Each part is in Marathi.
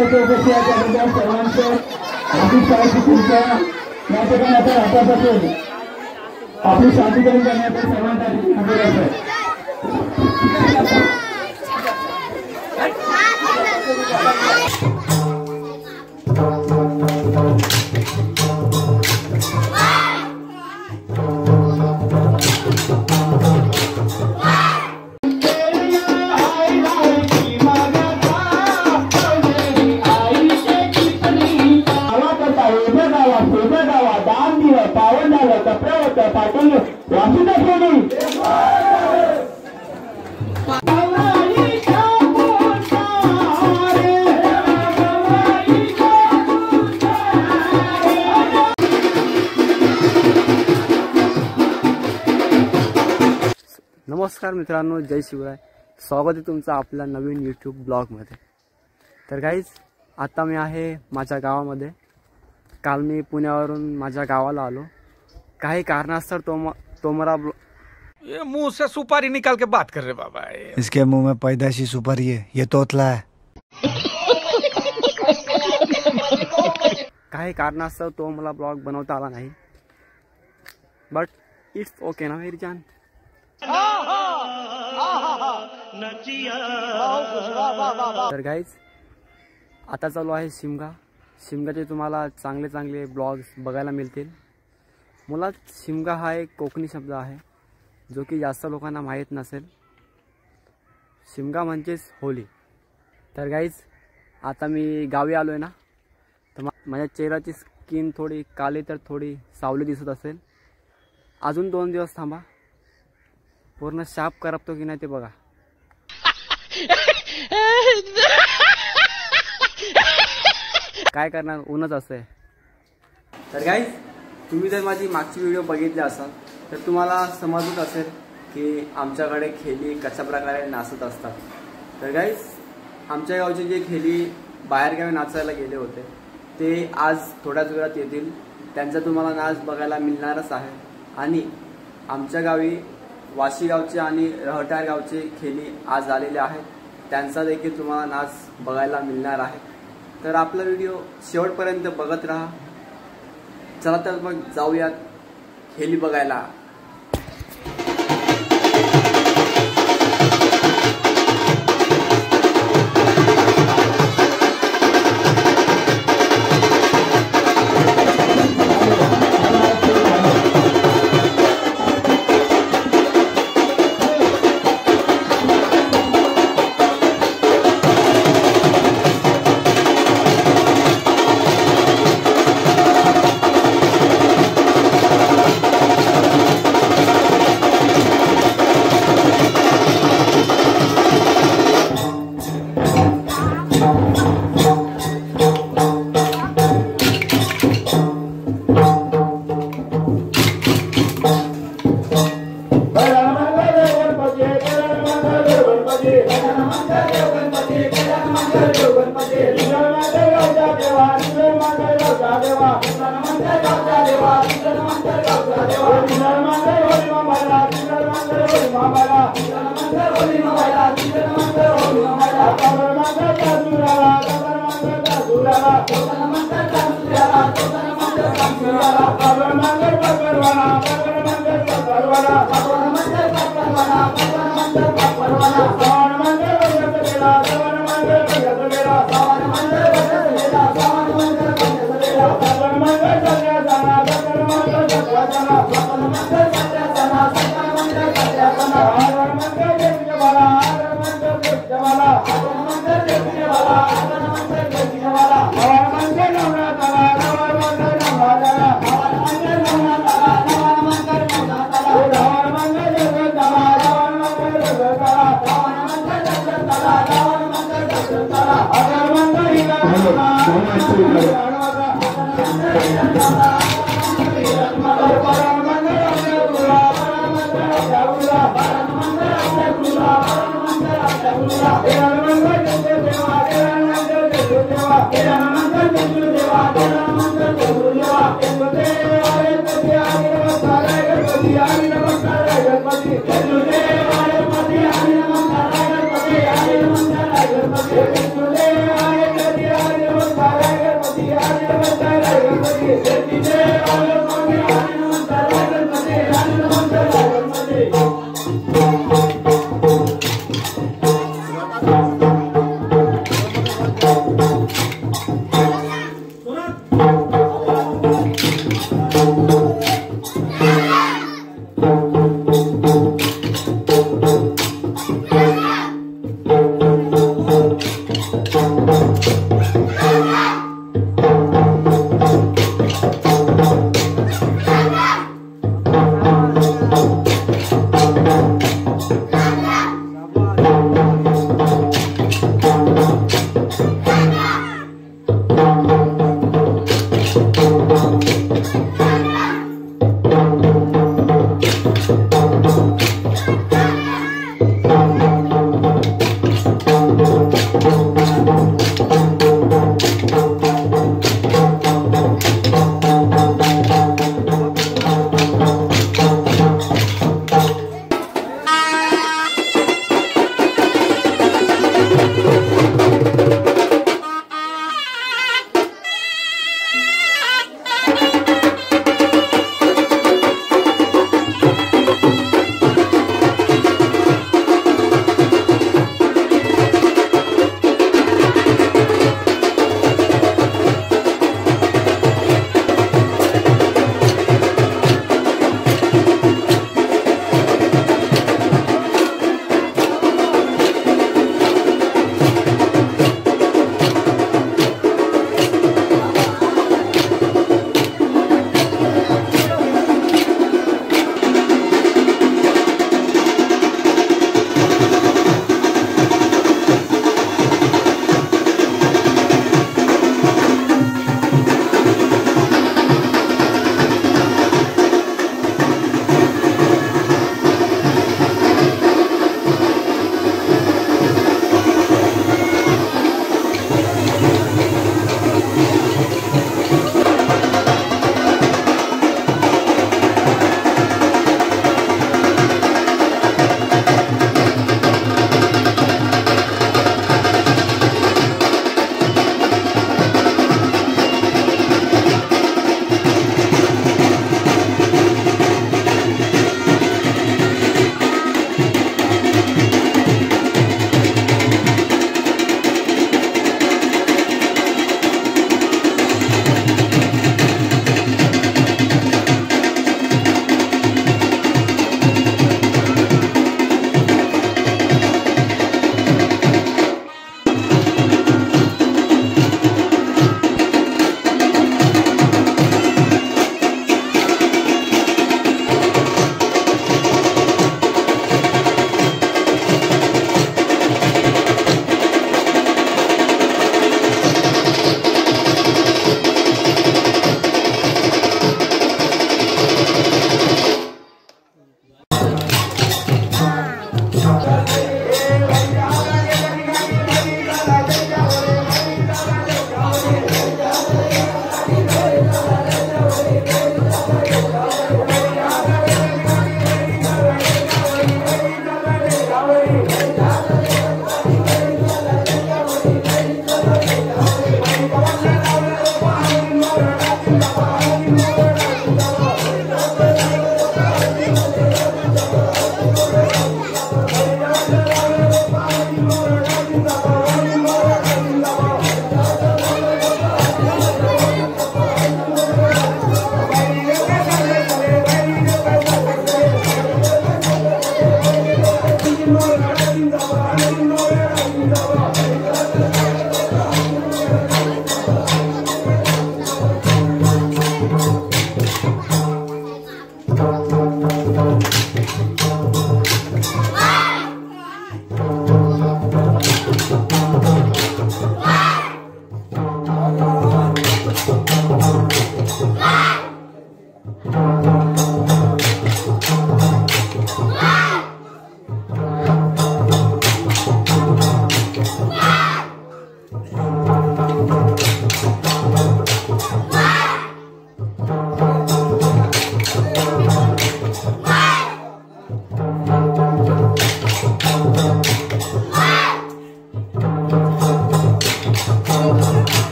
येथे उपस्थित असलेल्या सर्वांचं हार्दिक स्वागत तुमच्या या ठिकाणी आता राहतात असेल आपली शांतीकरण करण्याचा सर्वांसाठी आग्रह आहे. नमस्कार मित्रांनो, जय शिवराय. स्वागत आहे तुमचं आपल्या नवीन यूट्यूब ब्लॉगमध्ये. तर गाईज, आता मी आहे माझ्या गावामध्ये. काल मी पुण्यावरून माझ्या गावाला आलो. काही कारणास्तव तो मेरा ये मुंह से सुपारी निकाल के बात कर रहे बाबा. इसके मुंह में पैदाशी सुपारी है, ये तोतला है. काही कारणास्तव तो मला ब्लॉग बनवता आला नाही. बट इट्स ओके ना मेरी जान. तर गाईज, आता चालू आहे शिमगा. शिमगाचे तुम्हाला चांगले चांगले ब्लॉग्स बघायला मिळतील. मुळात शिमगा हा एक कोकणी शब्द आहे जो की जास्त लोकांना माहीत नसेल. शिमगा म्हणजेच होली. तर गाईज, आता मी गावी आलो आहे ना, तर माझ्या चेहऱ्याची स्किन थोडी काली तर थोडी सावली दिसत असेल. अजून 2 दिवस थांबा, पूर्ण शाप करपतो की नाही ते बघा. काय करणार, ऊनच असं आहे. तर गाईज, तुम्ही जर माझी मागची व्हिडिओ बघितली असाल तर तुम्हाला समजत असेल की आमच्याकडे खेली कशा प्रकारे नाचत असतात. तर गाईज, आमच्या गावचे जे खेली बाहेरगावी नाचायला गेले होते ते आज थोड्याच वेळात येतील. त्यांचा तुम्हाला नाच बघायला मिळणारच आहे. आणि आमच्या गावी वाशी गावचे आणि रहटार गावचे खेली आज आलेले आहेत. त्यांचा देखील तुम्हाला नाच बघायला मिळणार आहे. तर आपला व्हिडिओ शेवटपर्यंत बघत राहा. चला तर मग जाऊयात खेली बघायला. गणपती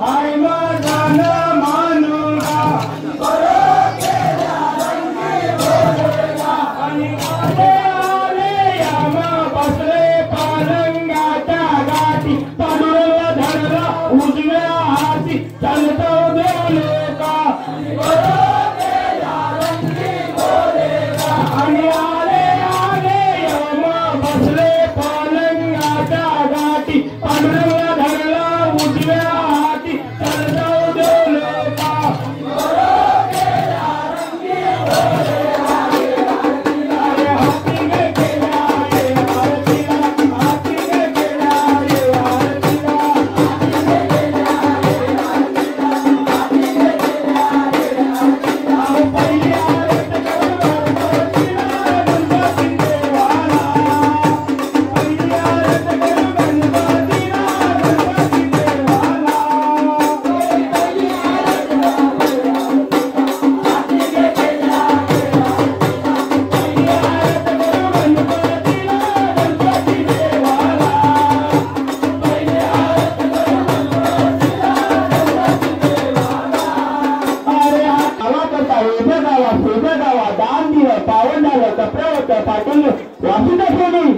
हाय माझा मानुगा सोनं गावा दान दिलं पावन झालं कपडे होतं पाटील वासुदा सोनी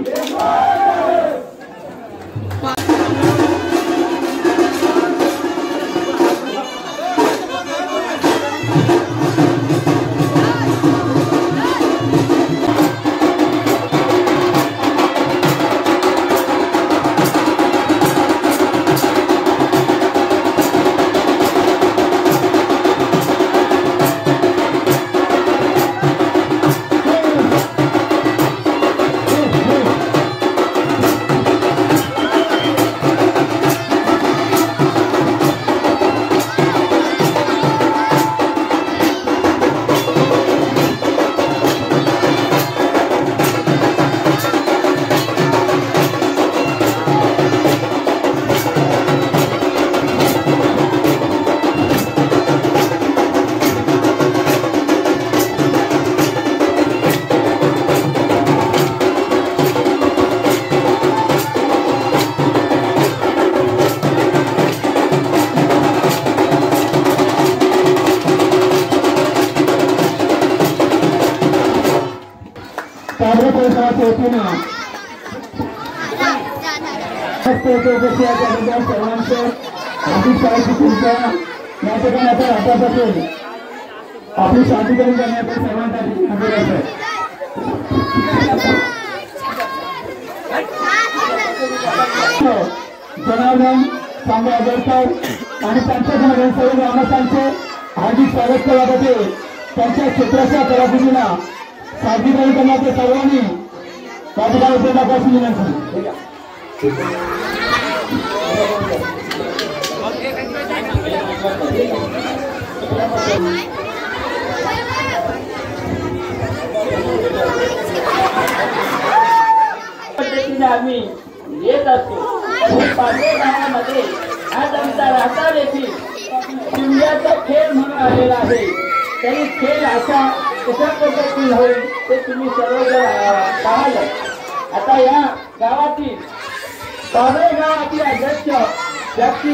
सर्वांचं अधिक काळजी तुमच्या या ठिकाणी आता राहतापासून आपली शांतीकरण करण्याचा सर्वांसाठी आग्रह आहे. जनार्दन सांगा आदरकर आणि त्यांच्या सर्व ग्रामस्थांचे हार्दिक स्वागत केले जाते. त्यांच्या क्षेत्राच्या कलाकृतींना सादरीकरण करण्याचे सर्वांनी त्या ठिकाणी उपयोगापासून विनंती. आम्ही येत असतो. पाचवे गावामध्ये आज आमचा राहता देखील शिमग्याचा खेळ म्हणून आलेला आहे. तरी खेळ अशा कशा पद्धतीने होईल ते तुम्ही सर्वजण पाहाल. आता या गावातील पाचवे गावातील अध्यक्ष व्यक्ती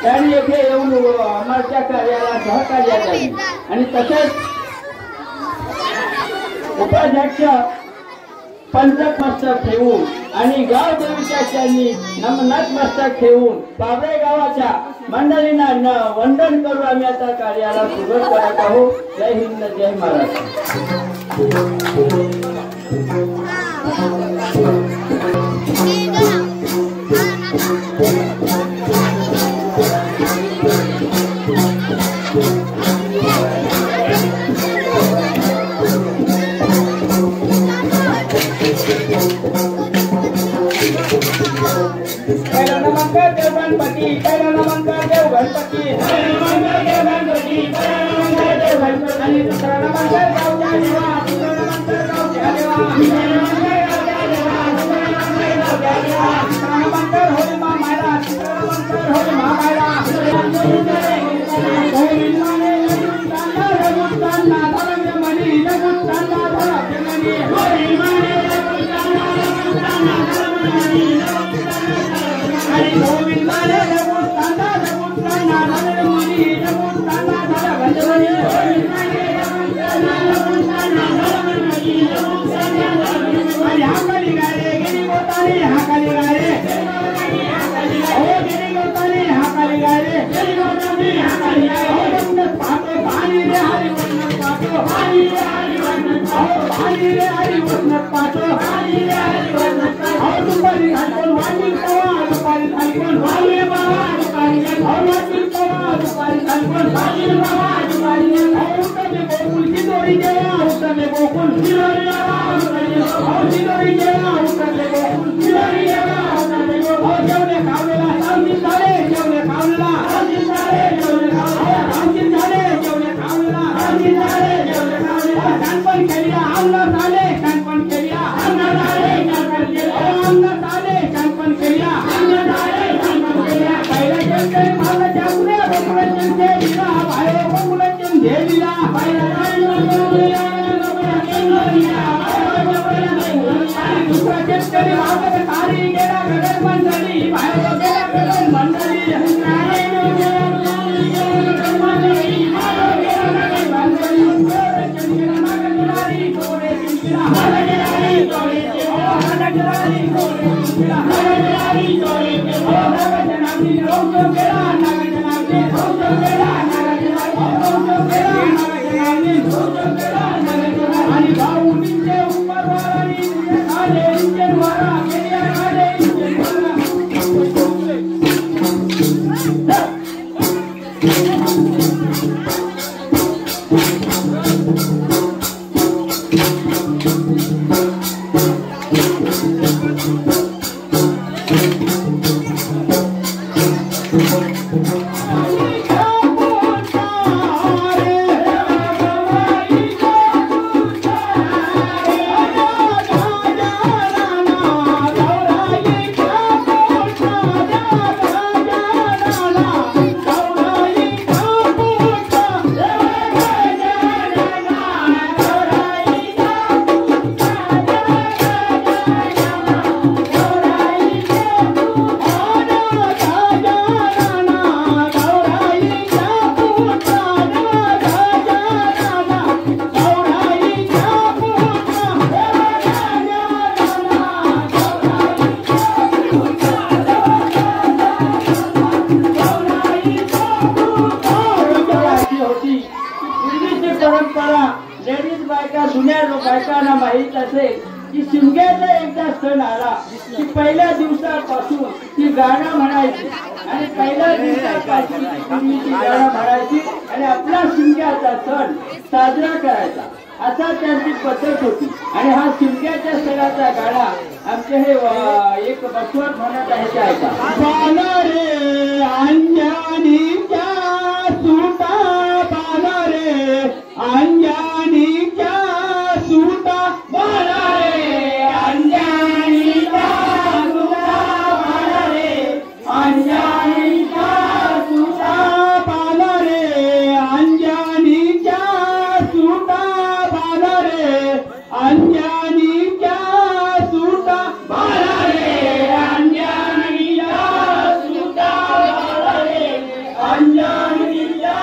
त्यांनी येथे येऊन आमच्या कार्याला सहकार्य केले आणि तसेच उपाध्यक्ष पंचक मस्तक ठेवून आणि गाव देवीच्या त्यांनी नमनक मस्तक ठेवून बाबरे गावाच्या मंडळींना वंदन करून आम्ही आता कार्याला सुरुवात करत आहोत. जय हिंद जय महाराष्ट्र. पहिला नमस्कार देव गणपती. पहिला नमस्कार देव गणपती. आणि दुसरा नमस्कार गावच्या देवा. दुसरा नमस्कार गावच्या देवा. तिसरा नमस्कार होळी मामायला. तिसरा नमस्कार होळी मामायला. परंपरा लेडीज बायका जुन्या बायकांना माहीत असेल की शिमग्याचा एकदा सण आला की पहिल्या दिवसापासून ती गाणं म्हणायची आणि पहिल्या दिवसापासून ती गाणं म्हणायची आणि आपला शिमग्याचा सण साजरा करायचा असा त्यांची पद्धत होती। आणि हा शिमग्याच्या सणाचा गाणा आमचे हे एक बसवत म्हणत आहे ते ऐका। बाला रे अंजनीच्या सुता बाला रे अंजनीच्या सुता बाला रे अंजनीच्या सुता बाला रे अंजनीच्या सुता बाला रे अंजनीच्या सुता बाला रे अंजनीच्या सुता बाला रे अंजनीच्या सुता बाला रे अंजनीच्या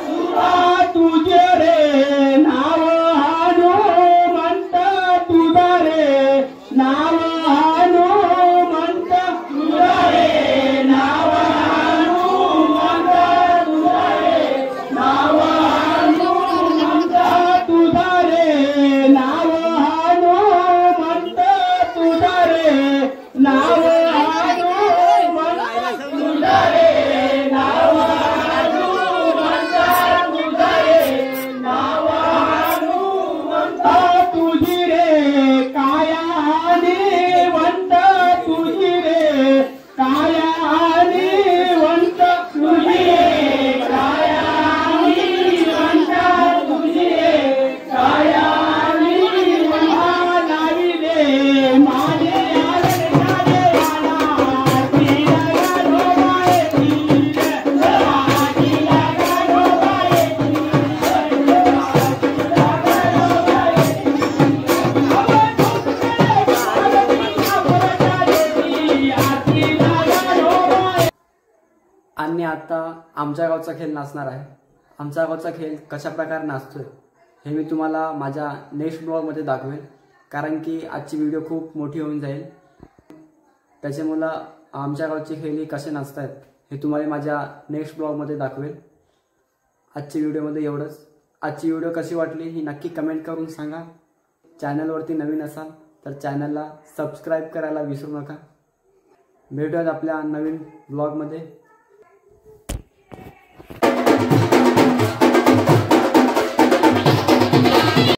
सुता तुझे रे नाव हनुमंत तुझा रे नाव हनुमंत तुझा रे नाव हनुमंत तुझा रे नाव हनुमंत तुझा रे नाव हनुमंत तुझा रे नाव हनुमंत तुझा रे नाव हनुमंत तुझा रे नाव हनुमंत तुझी रे काया निवंत तुझी रे काया निवंत तुझी रे काया निवंत तुझी रे काया निवंत नावी रे माझे आणि आता आमच्या गावचा खेळ नाचणार आहे। आमच्या गावचा खेळ कशा प्रकारे नाचतोय हे मी तुम्हाला माझ्या नेक्स्ट ब्लॉगमध्ये दाखवेल, कारण की आजची व्हिडिओ खूप मोठी होऊन जाईल। त्याच्यामुळं आमच्या गावचे खेळ कसे नाचत आहेत हे तुम्हाला माझ्या नेक्स्ट ब्लॉगमध्ये दाखवेल। आजच्या व्हिडिओमध्ये एवढंच। आजची व्हिडिओ कशी वाटली ही नक्की कमेंट करून सांगा। चॅनलवरती नवीन असाल तर चॅनलला सबस्क्राईब करायला विसरू नका। भेटूयात आपल्या नवीन ब्लॉगमध्ये।